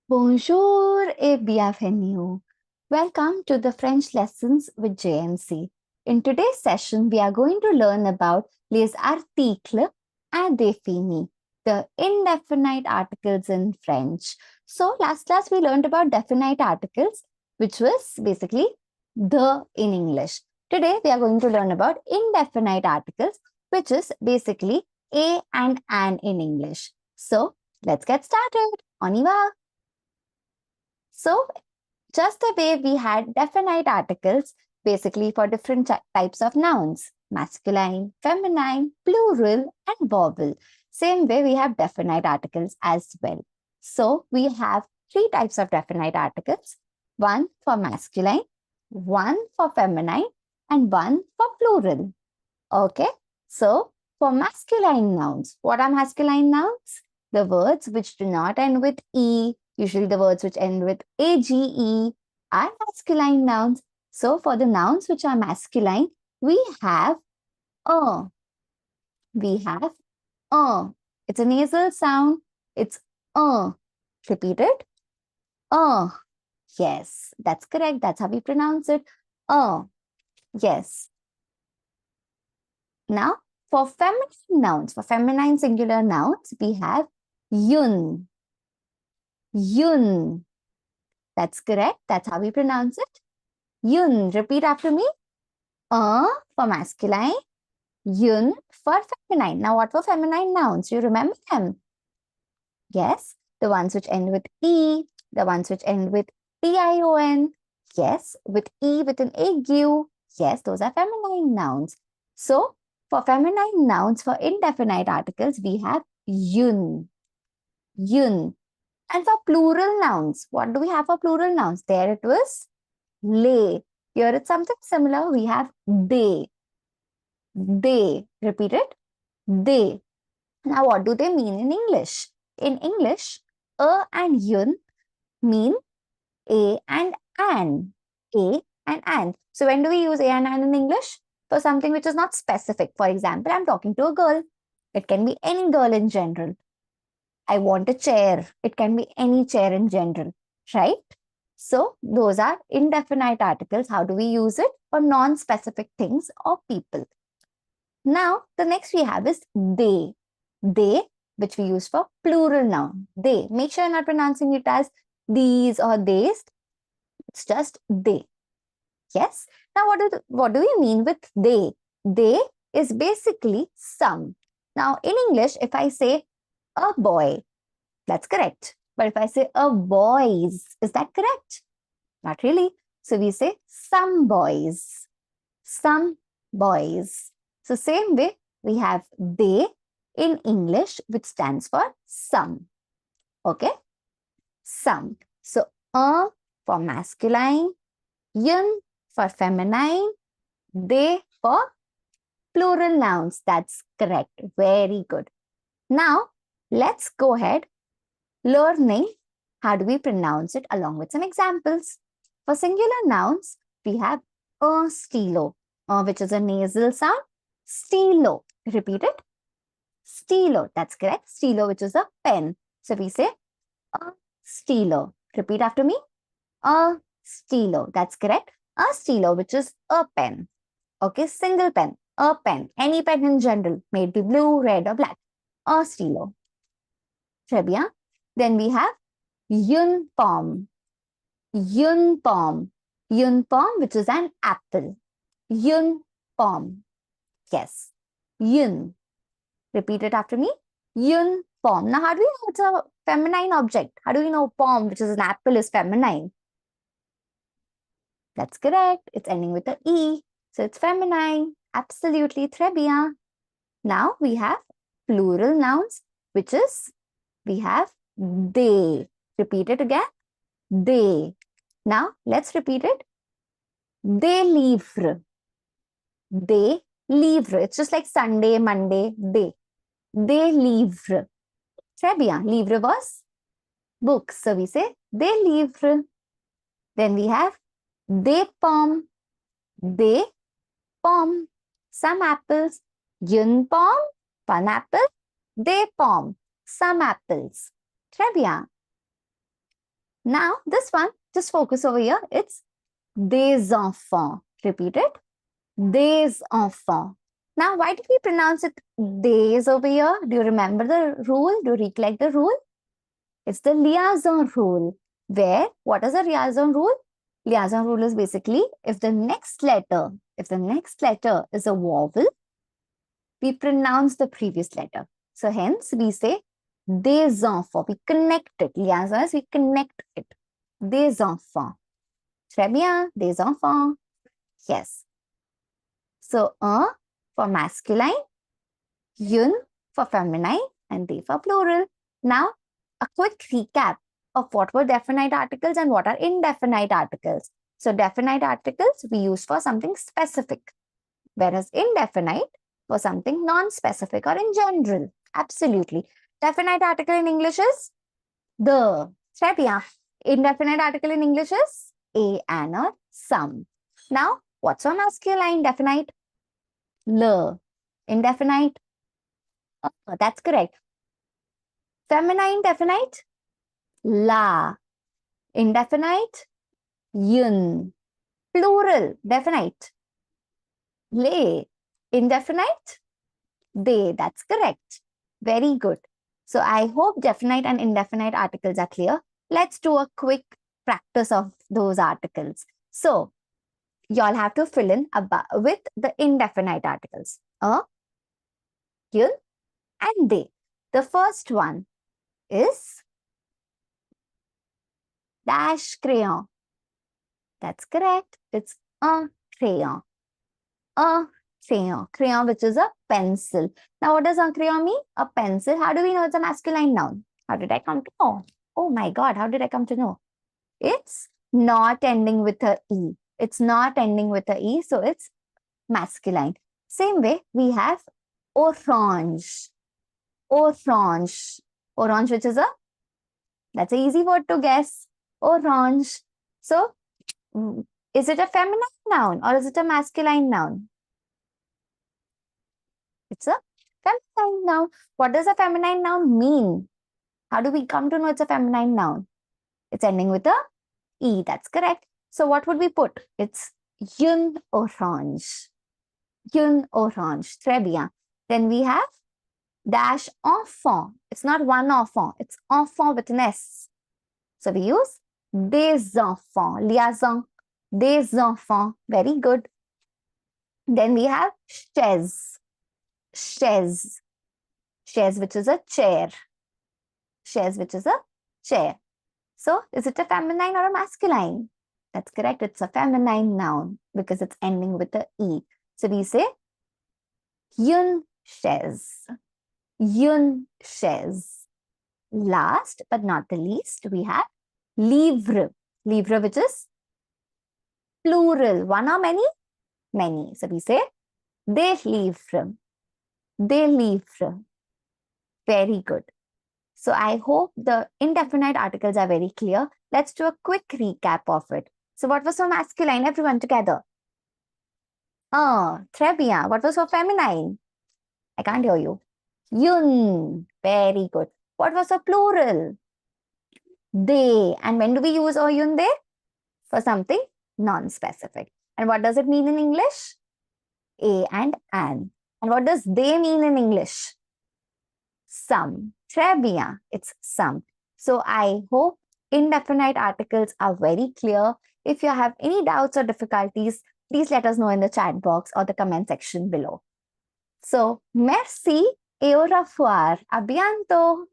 Bonjour et bienvenue. Welcome to the French lessons with J&C. In today's session, we are going to learn about les articles indéfinis, the indefinite articles in French. So last class, we learned about definite articles, which was basically the in English. Today, we are going to learn about indefinite articles, which is basically a and an in English. So let's get started. On y va. So just the way we had definite articles basically for different types of nouns, masculine, feminine, plural, and vowel. Same way we have definite articles as well. So we have three types of definite articles, one for masculine, one for feminine, and one for plural. Okay, so for masculine nouns, what are masculine nouns? The words which do not end with E, usually the words which end with AGE are masculine nouns. So for the nouns which are masculine, we have a. We have a. It's a nasal sound. It's a. Repeat it. A. Yes, that's correct. That's how we pronounce it. A. Yes. Now, for feminine nouns, for feminine singular nouns, we have yun. Yun. That's correct. That's how we pronounce it. Yun. Repeat after me. For masculine, yun for feminine. Now, what for feminine nouns? You remember them? Yes, the ones which end with E, the ones which end with tion. Yes, with E with an ague. Yes, those are feminine nouns. So, for feminine nouns, for indefinite articles, we have yun. Yun. And for plural nouns, what do we have for plural nouns? There it was lay. Here it's something similar. We have they. They. Repeat it. They. Now, what do they mean in English? In English, a and yun mean a and an. A and an. So when do we use a and an in English? For something which is not specific. For example, I'm talking to a girl. It can be any girl in general. I want a chair. It can be any chair in general, right? So those are indefinite articles. How do we use it? For non-specific things or people. Now, the next we have is they. They, which we use for plural noun. They. Make sure you're not pronouncing it as these or theys. It's just they. Yes. Now, what do we mean with they? They is basically some. Now, in English, if I say a boy, that's correct. But if I say a boys, is that correct? Not really. So we say some boys. Some boys. So same way, we have they in English, which stands for some. Okay? Some. So for masculine, yun for feminine, they for plural nouns. That's correct. Very good. Now, let's go ahead learning how do we pronounce it along with some examples. For singular nouns, we have a stilo, which is a nasal sound. Stilo. Repeat it. Stilo. That's correct. Stilo, which is a pen. So we say a stilo. Repeat after me. A stilo. That's correct. A stilo, which is a pen. Okay, single pen. A pen. Any pen in general. May it be blue, red, or black. A stilo. Très bien. Then we have yun palm. Yun palm. Yun palm, which is an apple. Yun palm. Yes. Yun. Repeat it after me. Yun palm. Now, how do we know it's a feminine object? How do we know palm, which is an apple, is feminine? That's correct. It's ending with an E. So it's feminine. Absolutely. Très bien. Now we have plural nouns, which is we have they. Repeat it again. They. Now let's repeat it. They livre. They livre. It's just like Sunday, Monday, they. They livre. Très bien. Livre was books. So we say they livre. Then we have they pomme. They pomme. Some apples. Une pomme. One apple. They pomme. Some apples. Très bien. Now, this one, just focus over here. It's des enfants. Repeat it. Des enfants. Now, why did we pronounce it des over here? Do you remember the rule? Do you recollect the rule? It's the liaison rule. Where, what is the liaison rule? Liaison rule is basically if the next letter is a vowel, we pronounce the previous letter. So hence we say des enfants. We connect it. Liaison is we connect it. Des enfants. Très bien. Des enfants. Yes. So for masculine, une for feminine, and they for plural. Now, a quick recap of what were definite articles and what are indefinite articles. So definite articles we use for something specific, whereas indefinite for something non-specific or in general. Absolutely. Definite article in English is the. Très bien. Indefinite article in English is a, an, or some. Now, what's for masculine definite? Le. Indefinite? Oh, that's correct. Feminine definite? La. Indefinite? Yun. Plural definite? Le. Indefinite? They. That's correct. Very good. So I hope definite and indefinite articles are clear. Let's do a quick practice of those articles. So y'all have to fill in with the indefinite articles. Yun, and they. The first one is dash crayon. That's correct. It's a crayon. A crayon. Crayon, which is a pencil. Now, what does a crayon mean? A pencil. How do we know it's a masculine noun? How did I come to know? Oh my God, how did I come to know? It's not ending with a E. It's not ending with a E, so it's masculine. Same way, we have orange. Orange. Orange, which is that's an easy word to guess. Orange. So, is it a feminine noun or is it a masculine noun? It's a feminine noun. What does a feminine noun mean? How do we come to know it's a feminine noun? It's ending with a E. That's correct. So, what would we put? It's une orange. Une orange. Très bien. Then we have dash enfant. It's not one enfant. It's enfant with an S. So we use des enfants. Liaison. Des enfants. Very good. Then we have chaise. Chaise. Chaise, which is a chair. Chaise, which is a chair. So is it a feminine or a masculine? That's correct. It's a feminine noun because it's ending with a E. So we say une chaise. Une chaise. Last but not the least, we have livre. Livre, which is plural. One or many? Many. So we say des livres. Des livres. Very good. So I hope the indefinite articles are very clear. Let's do a quick recap of it. So what was for masculine? Everyone together. Très bien. What was for feminine? I can't hear you. Une. Very good. What was for plural? They. And when do we use une they? For something non-specific. And what does it mean in English? A and an. And what does they mean in English? Some. Très bien. It's some. So I hope indefinite articles are very clear. If you have any doubts or difficulties, please let us know in the chat box or the comment section below. So, merci et au revoir. A bientôt.